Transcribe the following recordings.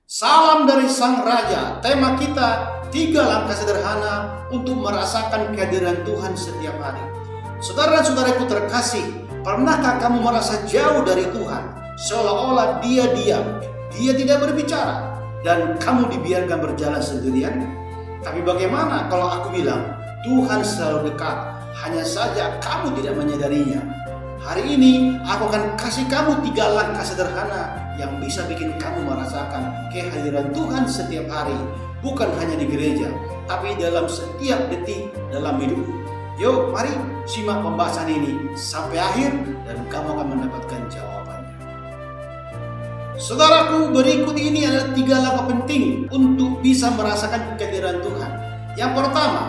Salam dari Sang Raja. Tema kita 3 langkah sederhana untuk merasakan kehadiran Tuhan setiap hari. Saudara dan saudaraku terkasih, pernahkah kamu merasa jauh dari Tuhan? Seolah-olah Dia diam, Dia tidak berbicara, dan kamu dibiarkan berjalan sendirian? Tapi bagaimana kalau aku bilang, Tuhan selalu dekat, hanya saja kamu tidak menyadarinya? Hari ini aku akan kasih kamu 3 langkah sederhana yang bisa bikin kamu merasakan kehadiran Tuhan setiap hari. Bukan hanya di gereja, tapi dalam setiap detik dalam hidupmu. Yuk, mari simak pembahasan ini sampai akhir dan kamu akan mendapatkan jawabannya. Saudaraku, berikut ini adalah 3 langkah penting untuk bisa merasakan kehadiran Tuhan. Yang pertama,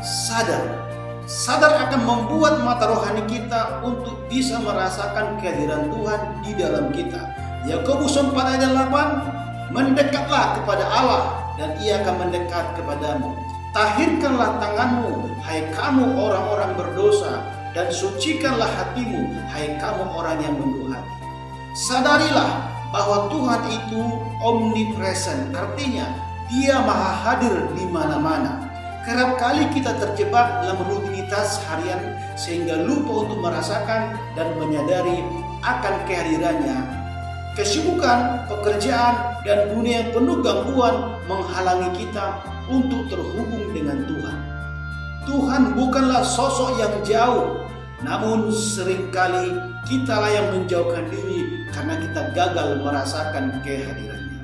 sadar. Sadar akan membuat mata rohani kita untuk bisa merasakan kehadiran Tuhan di dalam kita. Yakobus 4 ayat 8, mendekatlah kepada Allah dan Ia akan mendekat kepadamu. Tahirkanlah tanganmu, hai kamu orang-orang berdosa, dan sucikanlah hatimu, hai kamu orang yang menduh hati. Sadarilah bahwa Tuhan itu omnipresent, artinya Dia maha hadir di mana-mana. Kerap kali kita terjebak dalam rutinitas harian sehingga lupa untuk merasakan dan menyadari akan kehadirannya. Kesibukan, pekerjaan, dan dunia yang penuh gangguan menghalangi kita untuk terhubung dengan Tuhan. Tuhan bukanlah sosok yang jauh, namun seringkali kitalah yang menjauhkan diri karena kita gagal merasakan kehadirannya.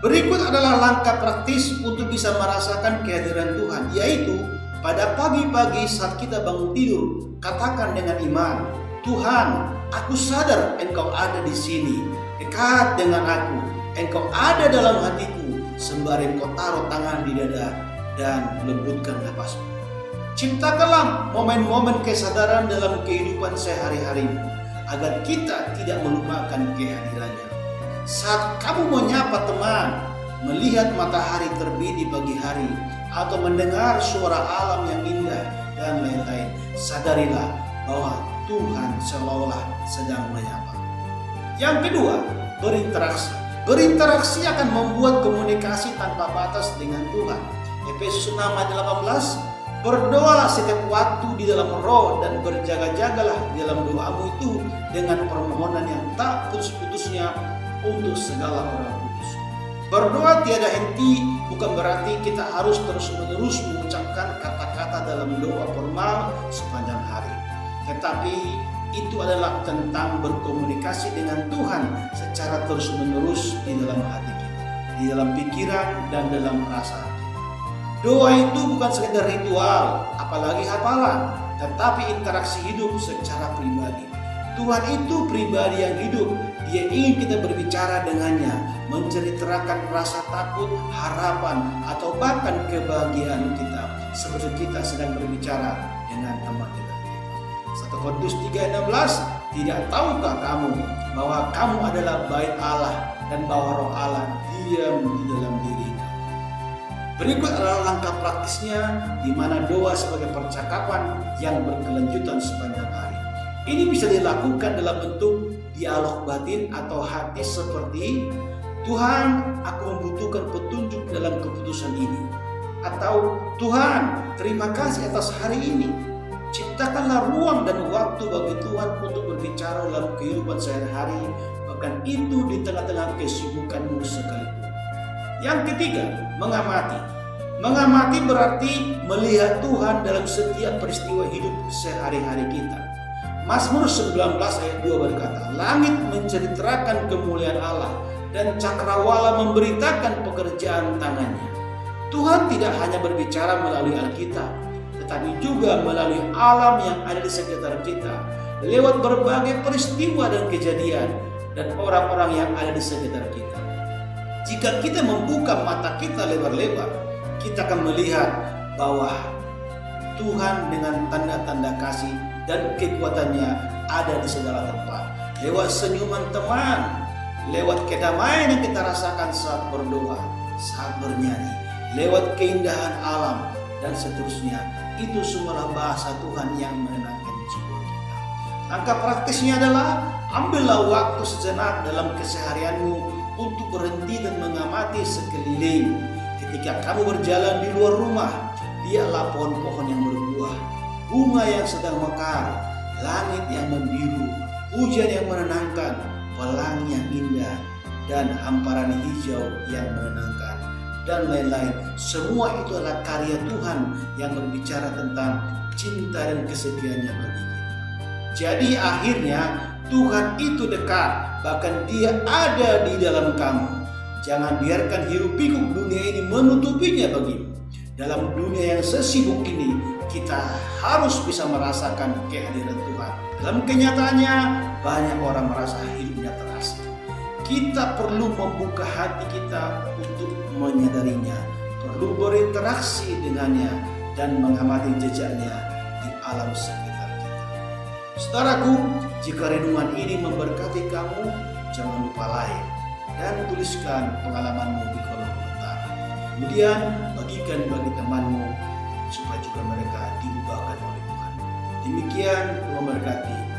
Berikut adalah langkah praktis untuk bisa merasakan kehadiran Tuhan, yaitu pada pagi-pagi saat kita bangun tidur, katakan dengan iman, Tuhan, aku sadar Engkau ada di sini, dekat dengan aku, Engkau ada dalam hatiku, sembari Engkau taruh tangan di dada dan lembutkan napasmu. Ciptakanlah momen-momen kesadaran dalam kehidupan sehari-harimu, agar kita tidak melupakan kehadirannya. Saat kamu menyapa teman, melihat matahari terbit di pagi hari, atau mendengar suara alam yang indah dan lain-lain, sadarilah bahwa Tuhan seolah-olah sedang menyapa. Yang kedua, berinteraksi. Berinteraksi akan membuat komunikasi tanpa batas dengan Tuhan. Efesus 6 ayat 18, berdoalah setiap waktu di dalam roh dan berjaga-jagalah di dalam doamu itu dengan permohonan yang tak putus-putusnya untuk segala orang kudus. Berdoa tiada henti bukan berarti kita harus terus-menerus mengucapkan kata-kata dalam doa formal sepanjang hari. Tetapi itu adalah tentang berkomunikasi dengan Tuhan secara terus-menerus di dalam hati kita, di dalam pikiran dan dalam perasaan kita. Doa itu bukan sekedar ritual, apalagi hafalan, tetapi interaksi hidup secara pribadi. Tuhan itu pribadi yang hidup. Dia ingin kita berbicara dengannya, menceritakan rasa takut, harapan, atau bahkan kebahagiaan kita, seperti kita sedang berbicara dengan teman kita. 1 Korintus 3:16, tidak tahukah kamu bahwa kamu adalah bait Allah dan bahwa Roh Allah diam di dalam diri kamu. Berikut adalah langkah praktisnya di mana doa sebagai percakapan yang berkelanjutan sepanjang hari. Ini bisa dilakukan dalam bentuk dialog batin atau hati seperti, Tuhan, aku membutuhkan petunjuk dalam keputusan ini. Atau, Tuhan, terima kasih atas hari ini. Ciptakanlah ruang dan waktu bagi Tuhan untuk berbicara dalam kehidupan sehari-hari, bahkan itu di tengah-tengah kesibukanmu sekalipun. Yang ketiga, mengamati. Mengamati berarti melihat Tuhan dalam setiap peristiwa hidup sehari-hari kita. Mazmur 19 ayat 2 berkata, langit menceritakan kemuliaan Allah dan cakrawala memberitakan pekerjaan tangannya. Tuhan tidak hanya berbicara melalui Alkitab, tetapi juga melalui alam yang ada di sekitar kita, lewat berbagai peristiwa dan kejadian dan orang-orang yang ada di sekitar kita. Jika kita membuka mata kita lebar-lebar, kita akan melihat bahwa Tuhan dengan tanda-tanda kasih dan kekuatannya ada di segala tempat. Lewat senyuman teman, lewat kedamaian yang kita rasakan saat berdoa, saat bernyanyi, lewat keindahan alam, dan seterusnya. Itu semua bahasa Tuhan yang menenangkan jiwa kita. Langkah praktisnya adalah ambillah waktu sejenak dalam keseharianmu untuk berhenti dan mengamati sekeliling. Ketika kamu berjalan di luar rumah, lihatlah pohon-pohon yang berbuah, bunga yang sedang mekar, langit yang membiru, hujan yang menenangkan, pelangi yang indah, dan hamparan hijau yang menenangkan, dan lain-lain. Semua itu adalah karya Tuhan yang berbicara tentang cinta dan kesetiaannya bagi kita. Jadi akhirnya Tuhan itu dekat, bahkan Dia ada di dalam kamu. Jangan biarkan hiruk pikuk dunia ini menutupinya bagimu. Dalam dunia yang sesibuk ini, kita harus bisa merasakan kehadiran Tuhan. Dalam kenyataannya, banyak orang merasa hidupnya terasing. Kita perlu membuka hati kita untuk menyadarinya, perlu berinteraksi dengannya, dan mengamati jejaknya di alam sekitar kita. Saudaraku, jika renungan ini memberkati kamu, jangan lupa like dan tuliskan pengalamanmu di kolom komentar. Kemudian bagikan bagi temanmu supaya juga mereka diubahkan oleh Tuhan. Demikian, Tuhan memberkati.